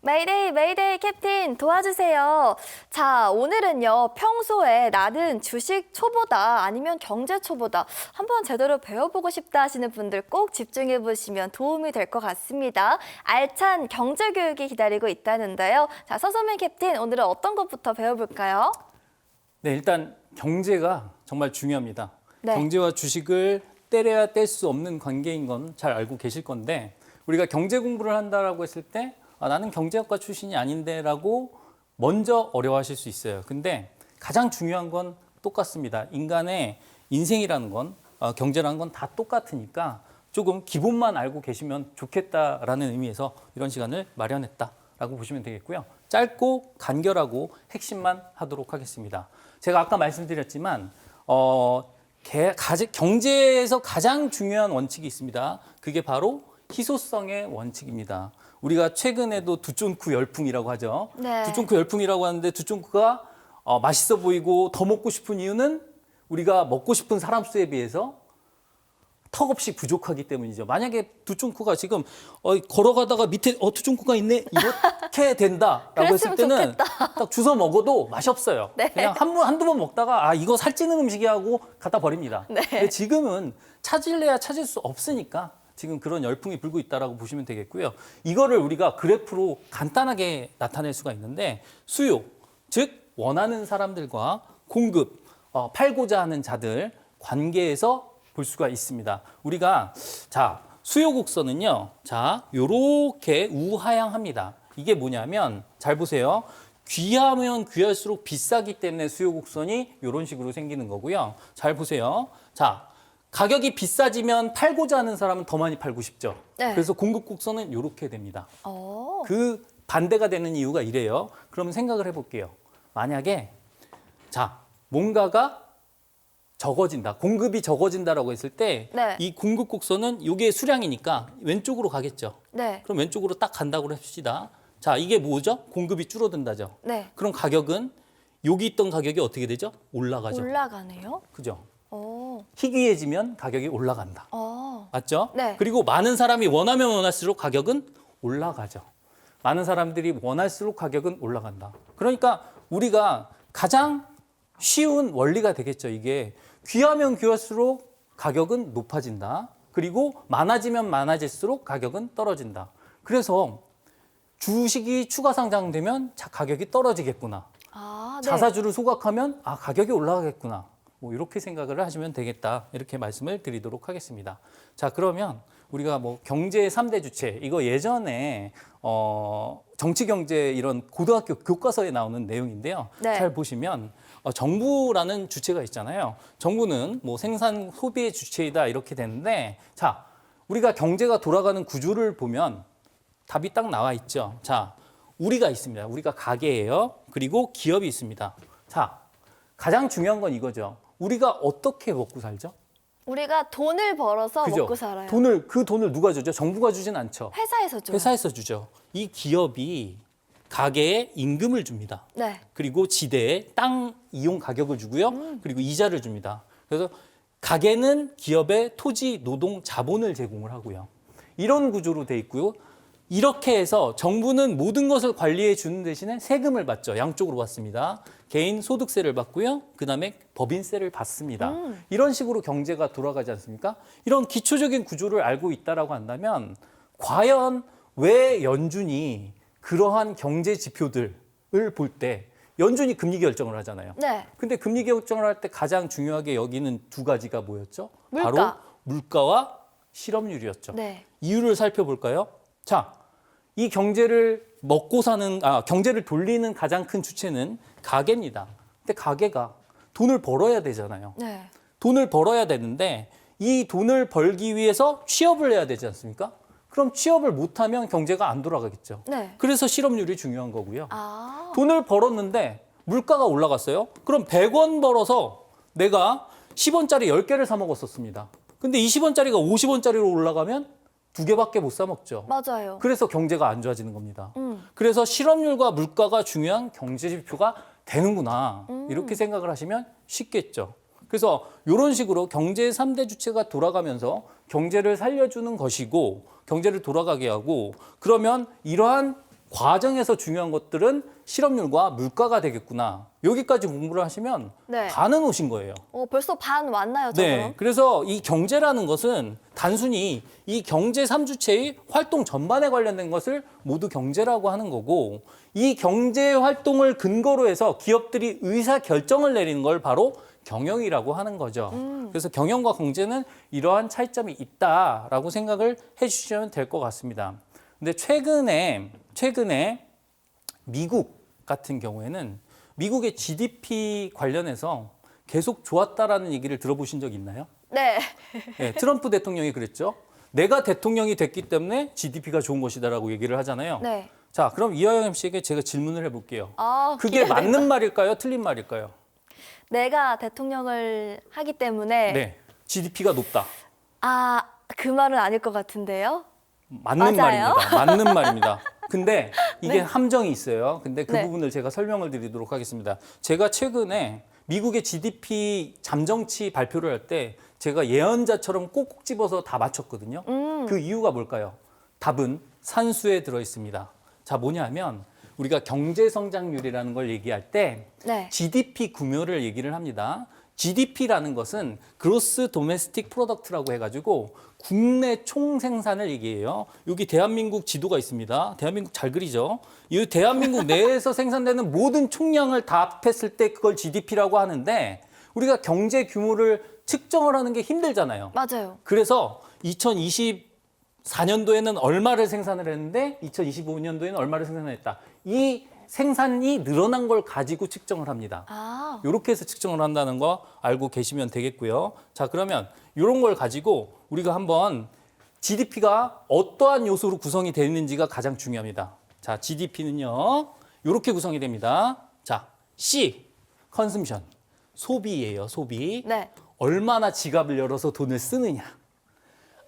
메이데이, 메이데이 캡틴 도와주세요. 자, 오늘은요. 평소에 나는 주식 초보다 아니면 경제 초보다 한번 제대로 배워보고 싶다 하시는 분들 꼭 집중해 보시면 도움이 될 것 같습니다. 알찬 경제 교육이 기다리고 있다는데요. 자, 서소민 캡틴 오늘은 어떤 것부터 배워볼까요? 네, 일단 경제가 정말 중요합니다. 네. 경제와 주식을 떼려야 뗄 수 없는 관계인 건 잘 알고 계실 건데 우리가 경제 공부를 한다라고 했을 때 나는 경제학과 출신이 아닌데라고 먼저 어려워하실 수 있어요. 근데 가장 중요한 건 똑같습니다. 인간의 인생이라는 건 경제라는 건 다 똑같으니까 조금 기본만 알고 계시면 좋겠다라는 의미에서 이런 시간을 마련했다라고 보시면 되겠고요. 짧고 간결하고 핵심만 하도록 하겠습니다. 제가 아까 말씀드렸지만 경제에서 가장 중요한 원칙이 있습니다. 그게 바로 희소성의 원칙입니다. 우리가 최근에도 두쫑쿠 열풍이라고 하죠. 네. 두쫑쿠 열풍이라고 하는데 두쫑쿠가 맛있어 보이고 더 먹고 싶은 이유는 우리가 먹고 싶은 사람 수에 비해서 턱없이 부족하기 때문이죠. 만약에 두쫑쿠가 지금 걸어가다가 밑에 두쫑쿠가 있네 이렇게 된다라고 했을 때는 딱 주워 먹어도 맛이 없어요. 네. 그냥 한두 번 먹다가 이거 살찌는 음식이야 하고 갖다 버립니다. 네. 근데 지금은 찾을래야 찾을 수 없으니까 지금 그런 열풍이 불고 있다라고 보시면 되겠고요. 이거를 우리가 그래프로 간단하게 나타낼 수가 있는데 수요, 즉 원하는 사람들과 공급, 팔고자 하는 자들 관계에서 볼 수가 있습니다. 우리가 수요 곡선은요. 요렇게 우하향합니다. 이게 뭐냐면 잘 보세요. 귀하면 귀할수록 비싸기 때문에 수요 곡선이 이런 식으로 생기는 거고요. 잘 보세요. 가격이 비싸지면 팔고자 하는 사람은 더 많이 팔고 싶죠. 네. 그래서 공급 곡선은 이렇게 됩니다. 오. 그 반대가 되는 이유가 이래요. 그럼 생각을 해볼게요. 만약에 뭔가가 적어진다, 공급이 적어진다라고 했을 때 이 네. 공급 곡선은 이게 수량이니까 왼쪽으로 가겠죠. 네. 그럼 왼쪽으로 딱 간다고 합시다. 이게 뭐죠? 공급이 줄어든다죠. 네. 그럼 가격은 여기 있던 가격이 어떻게 되죠? 올라가죠. 올라가네요. 그죠? 오. 희귀해지면 가격이 올라간다. 맞죠? 네. 그리고 많은 사람이 원하면 원할수록 가격은 올라가죠. 많은 사람들이 원할수록 가격은 올라간다. 그러니까 우리가 가장 쉬운 원리가 되겠죠. 이게 귀하면 귀할수록 가격은 높아진다. 그리고 많아지면 많아질수록 가격은 떨어진다. 그래서 주식이 추가 상장되면 가격이 떨어지겠구나. 네. 자사주를 소각하면 가격이 올라가겠구나. 이렇게 생각을 하시면 되겠다. 이렇게 말씀을 드리도록 하겠습니다. 그러면 우리가 경제의 3대 주체, 이거 예전에 정치 경제 이런 고등학교 교과서에 나오는 내용인데요. 네. 잘 보시면 정부라는 주체가 있잖아요. 정부는 생산 소비의 주체이다 이렇게 되는데 우리가 경제가 돌아가는 구조를 보면 답이 딱 나와 있죠. 우리가 있습니다. 우리가 가게예요. 그리고 기업이 있습니다. 가장 중요한 건 이거죠. 우리가 어떻게 먹고 살죠? 우리가 돈을 벌어서 그죠? 먹고 살아요. 그 돈을 누가 주죠? 정부가 주진 않죠. 회사에서 줘요. 회사에서 주죠. 이 기업이 가게에 임금을 줍니다. 네. 그리고 지대에 땅 이용 가격을 주고요. 그리고 이자를 줍니다. 그래서 가게는 기업의 토지, 노동, 자본을 제공을 하고요. 이런 구조로 돼 있고요. 이렇게 해서 정부는 모든 것을 관리해 주는 대신에 세금을 받죠. 양쪽으로 받습니다. 개인 소득세를 받고요. 그다음에 법인세를 받습니다. 이런 식으로 경제가 돌아가지 않습니까? 이런 기초적인 구조를 알고 있다라고 한다면 과연 왜 연준이 그러한 경제 지표들을 볼 때 연준이 금리 결정을 하잖아요. 네. 근데 금리 결정을 할 때 가장 중요하게 여기는 두 가지가 뭐였죠? 물가. 바로 물가와 실업률이었죠. 네. 이유를 살펴볼까요? 이 경제를 경제를 돌리는 가장 큰 주체는 가게입니다. 근데 가게가 돈을 벌어야 되잖아요. 네. 돈을 벌어야 되는데 이 돈을 벌기 위해서 취업을 해야 되지 않습니까? 그럼 취업을 못하면 경제가 안 돌아가겠죠. 네. 그래서 실업률이 중요한 거고요. 아. 돈을 벌었는데 물가가 올라갔어요. 그럼 100원 벌어서 내가 10원짜리 10개를 사 먹었었습니다. 근데 20원짜리가 50원짜리로 올라가면 2개밖에 못 사 먹죠. 맞아요. 그래서 경제가 안 좋아지는 겁니다. 그래서 실업률과 물가가 중요한 경제 지표가 되는구나. 이렇게 생각을 하시면 쉽겠죠. 그래서 이런 식으로 경제의 3대 주체가 돌아가면서 경제를 살려주는 것이고 경제를 돌아가게 하고 그러면 이러한 과정에서 중요한 것들은 실업률과 물가가 되겠구나. 여기까지 공부를 하시면 네. 반은 오신 거예요. 벌써 반 왔나요, 저 네. 그럼? 그래서 이 경제라는 것은 단순히 이 경제 3주체의 활동 전반에 관련된 것을 모두 경제라고 하는 거고, 이 경제 활동을 근거로 해서 기업들이 의사 결정을 내리는 걸 바로 경영이라고 하는 거죠. 그래서 경영과 경제는 이러한 차이점이 있다라고 생각을 해주시면 될 것 같습니다. 근데 최근에 미국 같은 경우에는 미국의 GDP 관련해서 계속 좋았다라는 얘기를 들어보신 적 있나요? 네. 네, 트럼프 대통령이 그랬죠. 내가 대통령이 됐기 때문에 GDP가 좋은 것이다라고 얘기를 하잖아요. 네. 자, 그럼 이화영 씨에게 제가 질문을 해볼게요. 그게 기대된다. 맞는 말일까요? 틀린 말일까요? 내가 대통령을 하기 때문에 네, GDP가 높다. 그 말은 아닐 것 같은데요. 맞는 맞아요? 말입니다. 맞는 말입니다. 근데 이게 네. 함정이 있어요. 근데 그 네. 부분을 제가 설명을 드리도록 하겠습니다. 제가 최근에 미국의 GDP 잠정치 발표를 할 때 제가 예언자처럼 꼭꼭 집어서 다 맞췄거든요. 그 이유가 뭘까요? 답은 산수에 들어 있습니다. 자, 뭐냐면 우리가 경제 성장률이라는 걸 얘기할 때 네. GDP 구묘를 얘기를 합니다. GDP라는 것은 그로스 도메스틱 프로덕트라고 해가지고 국내 총생산을 얘기해요. 여기 대한민국 지도가 있습니다. 대한민국 잘 그리죠? 이 대한민국 내에서 생산되는 모든 총량을 다 합했을 때 그걸 GDP라고 하는데 우리가 경제 규모를 측정을 하는 게 힘들잖아요. 맞아요. 그래서 2024년도에는 얼마를 생산을 했는데 2025년도에는 얼마를 생산했다. 이 생산이 늘어난 걸 가지고 측정을 합니다. 이렇게 해서 측정을 한다는 거 알고 계시면 되겠고요. 자, 그러면 이런 걸 가지고 우리가 한번 GDP가 어떠한 요소로 구성이 되어 있는지가 가장 중요합니다. 자, GDP는요. 이렇게 구성이 됩니다. 자, C, 컨섬션. 소비예요, 소비. 네. 얼마나 지갑을 열어서 돈을 쓰느냐.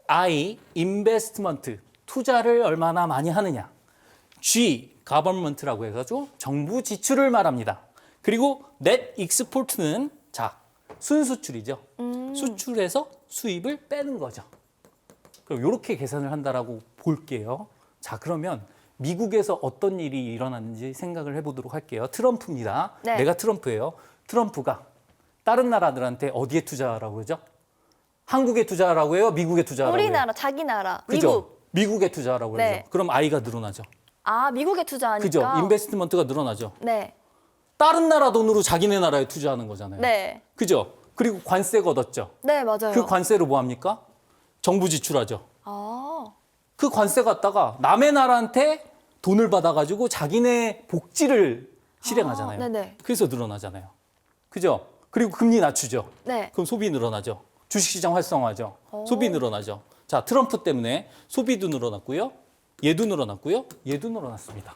I, 인베스트먼트. 투자를 얼마나 많이 하느냐. G, 가버먼트라고 해가지고 정부 지출을 말합니다. 그리고 net export는 자, 순수출이죠. 수출해서 수입을 빼는 거죠. 그럼 이렇게 계산을 한다라고 볼게요. 자, 그러면 미국에서 어떤 일이 일어났는지 생각을 해보도록 할게요. 트럼프입니다. 네. 내가 트럼프예요. 트럼프가 다른 나라들한테 어디에 투자하라고 그러죠? 한국에 투자하라고 해요? 미국에 투자하라고 해요? 우리나라, 자기 나라, 그죠? 미국. 미국에 투자하라고 그러죠. 네. 그럼 I가 늘어나죠. 미국에 투자하니까. 그죠? 인베스트먼트가 늘어나죠. 네. 다른 나라 돈으로 자기네 나라에 투자하는 거잖아요. 네. 그죠? 그리고 관세가 얻었죠. 네, 맞아요. 그 관세로 뭐 합니까? 정부 지출하죠. 그 관세 갖다가 남의 나라한테 돈을 받아가지고 자기네 복지를 실행하잖아요. 네네. 그래서 늘어나잖아요. 그죠? 그리고 금리 낮추죠. 네. 그럼 소비 늘어나죠. 주식시장 활성화죠. 소비 늘어나죠. 자, 트럼프 때문에 소비도 늘어났고요. 얘도 늘어났고요. 얘도 늘어났습니다.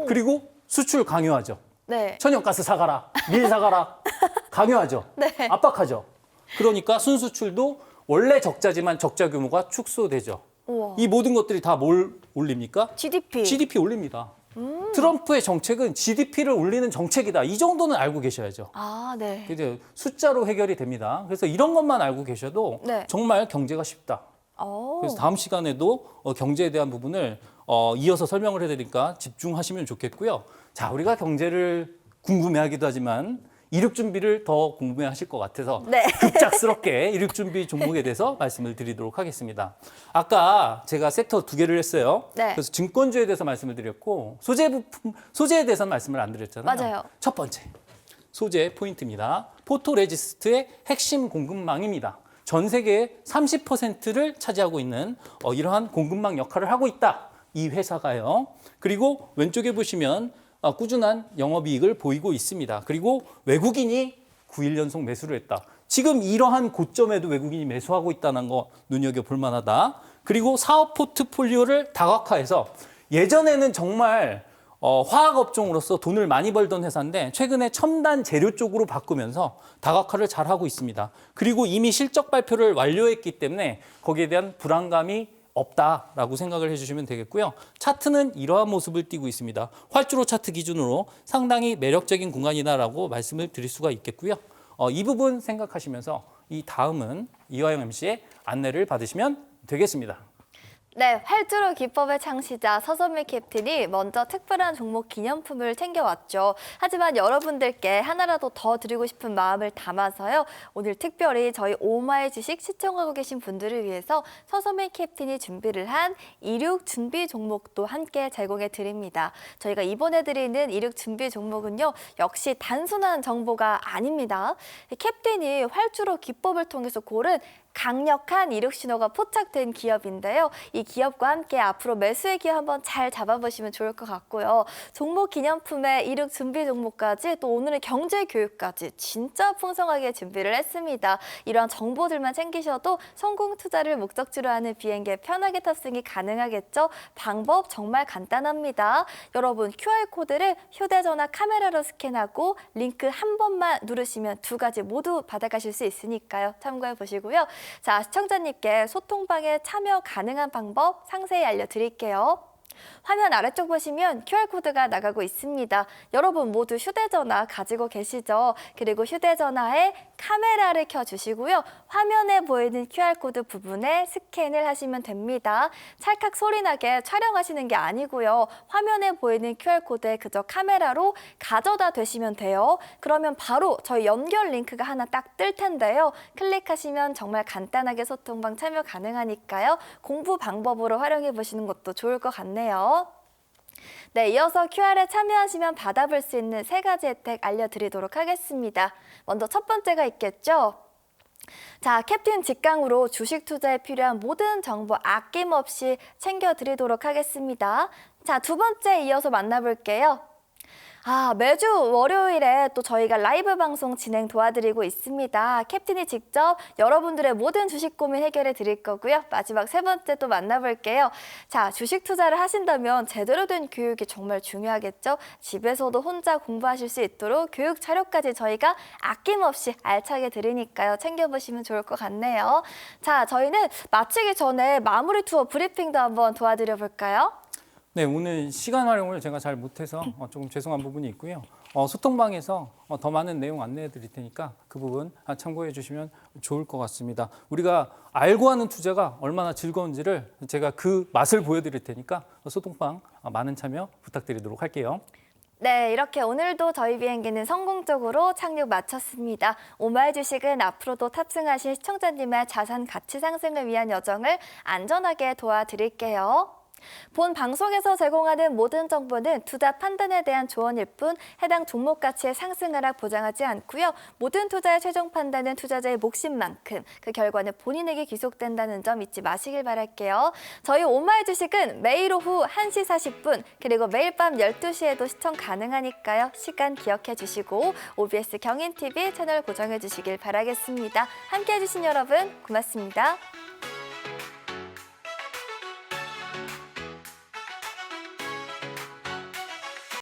그리고 수출 강요하죠. 네. 천연가스 사가라, 밀 사가라, 강요하죠. 네. 압박하죠. 그러니까 순수출도 원래 적자지만 적자 규모가 축소되죠. 우와. 이 모든 것들이 다 뭘 올립니까? GDP. GDP 올립니다. 트럼프의 정책은 GDP를 올리는 정책이다. 이 정도는 알고 계셔야죠. 네. 이제 숫자로 해결이 됩니다. 그래서 이런 것만 알고 계셔도 네. 정말 경제가 쉽다. 그래서 다음 시간에도 경제에 대한 부분을 이어서 설명을 해드리니까 집중하시면 좋겠고요. 자, 우리가 경제를 궁금해하기도 하지만 이륙 준비를 더 궁금해하실 것 같아서 네. 급작스럽게 이륙 준비 종목에 대해서 말씀을 드리도록 하겠습니다. 아까 제가 섹터 2개를 했어요. 네. 그래서 증권주에 대해서 말씀을 드렸고 소재에 대해서는 말씀을 안 드렸잖아요. 맞아요. 첫 번째 소재 포인트입니다. 포토레지스트의 핵심 공급망입니다. 전 세계의 30%를 차지하고 있는 이러한 공급망 역할을 하고 있다. 이 회사가요. 그리고 왼쪽에 보시면 꾸준한 영업이익을 보이고 있습니다. 그리고 외국인이 9일 연속 매수를 했다. 지금 이러한 고점에도 외국인이 매수하고 있다는 거 눈여겨볼 만하다. 그리고 사업 포트폴리오를 다각화해서 예전에는 정말 화학 업종으로서 돈을 많이 벌던 회사인데 최근에 첨단 재료 쪽으로 바꾸면서 다각화를 잘 하고 있습니다. 그리고 이미 실적 발표를 완료했기 때문에 거기에 대한 불안감이 없다라고 생각을 해주시면 되겠고요. 차트는 이러한 모습을 띠고 있습니다. 활주로 차트 기준으로 상당히 매력적인 구간이다라고 말씀을 드릴 수가 있겠고요. 이 부분 생각하시면서 이 다음은 이화영 MC의 안내를 받으시면 되겠습니다. 네, 활주로 기법의 창시자 서선미 캡틴이 먼저 특별한 종목 기념품을 챙겨왔죠. 하지만 여러분들께 하나라도 더 드리고 싶은 마음을 담아서요. 오늘 특별히 저희 오마이 주식 시청하고 계신 분들을 위해서 서선미 캡틴이 준비를 한 이륙 준비 종목도 함께 제공해 드립니다. 저희가 이번에 드리는 이륙 준비 종목은요. 역시 단순한 정보가 아닙니다. 캡틴이 활주로 기법을 통해서 고른 강력한 이륙 신호가 포착된 기업인데요. 이 기업과 함께 앞으로 매수의 기회 한번 잘 잡아보시면 좋을 것 같고요. 종목 기념품에 이륙 준비 종목까지 또 오늘의 경제 교육까지 진짜 풍성하게 준비를 했습니다. 이러한 정보들만 챙기셔도 성공 투자를 목적지로 하는 비행기에 편하게 탑승이 가능하겠죠. 방법 정말 간단합니다. 여러분 QR코드를 휴대전화 카메라로 스캔하고 링크 한 번만 누르시면 두 가지 모두 받아가실 수 있으니까요. 참고해 보시고요. 자, 시청자님께 소통방에 참여 가능한 방법 상세히 알려드릴게요. 화면 아래쪽 보시면 QR코드가 나가고 있습니다. 여러분 모두 휴대전화 가지고 계시죠? 그리고 휴대전화에 카메라를 켜주시고요. 화면에 보이는 QR코드 부분에 스캔을 하시면 됩니다. 찰칵 소리나게 촬영하시는 게 아니고요. 화면에 보이는 QR코드에 그저 카메라로 가져다 대시면 돼요. 그러면 바로 저희 연결 링크가 하나 딱 뜰 텐데요. 클릭하시면 정말 간단하게 소통방 참여 가능하니까요. 공부 방법으로 활용해 보시는 것도 좋을 것 같네요. 네, 이어서 QR에 참여하시면 받아볼 수 있는 세 가지 혜택 알려드리도록 하겠습니다. 먼저 첫 번째가 있겠죠? 자, 캡틴 직강으로 주식 투자에 필요한 모든 정보 아낌없이 챙겨드리도록 하겠습니다. 자, 두 번째 이어서 만나볼게요. 매주 월요일에 또 저희가 라이브 방송 진행 도와드리고 있습니다. 캡틴이 직접 여러분들의 모든 주식 고민 해결해 드릴 거고요. 마지막 세 번째 또 만나볼게요. 자, 주식 투자를 하신다면 제대로 된 교육이 정말 중요하겠죠? 집에서도 혼자 공부하실 수 있도록 교육 자료까지 저희가 아낌없이 알차게 드리니까요. 챙겨보시면 좋을 것 같네요. 자, 저희는 마치기 전에 마무리 투어 브리핑도 한번 도와드려 볼까요? 네, 오늘 시간 활용을 제가 잘 못해서 조금 죄송한 부분이 있고요. 소통방에서 더 많은 내용 안내해 드릴 테니까 그 부분 참고해 주시면 좋을 것 같습니다. 우리가 알고 하는 투자가 얼마나 즐거운지를 제가 그 맛을 보여드릴 테니까 소통방 많은 참여 부탁드리도록 할게요. 네, 이렇게 오늘도 저희 비행기는 성공적으로 착륙 마쳤습니다. 오마이 주식은 앞으로도 탑승하신 시청자님의 자산 가치 상승을 위한 여정을 안전하게 도와드릴게요. 본 방송에서 제공하는 모든 정보는 투자 판단에 대한 조언일 뿐 해당 종목 가치의 상승 하락 보장하지 않고요. 모든 투자의 최종 판단은 투자자의 몫인 만큼 그 결과는 본인에게 귀속된다는 점 잊지 마시길 바랄게요. 저희 오마이 주식은 매일 오후 1시 40분 그리고 매일 밤 12시에도 시청 가능하니까요. 시간 기억해 주시고 OBS 경인TV 채널 고정해 주시길 바라겠습니다. 함께해 주신 여러분 고맙습니다.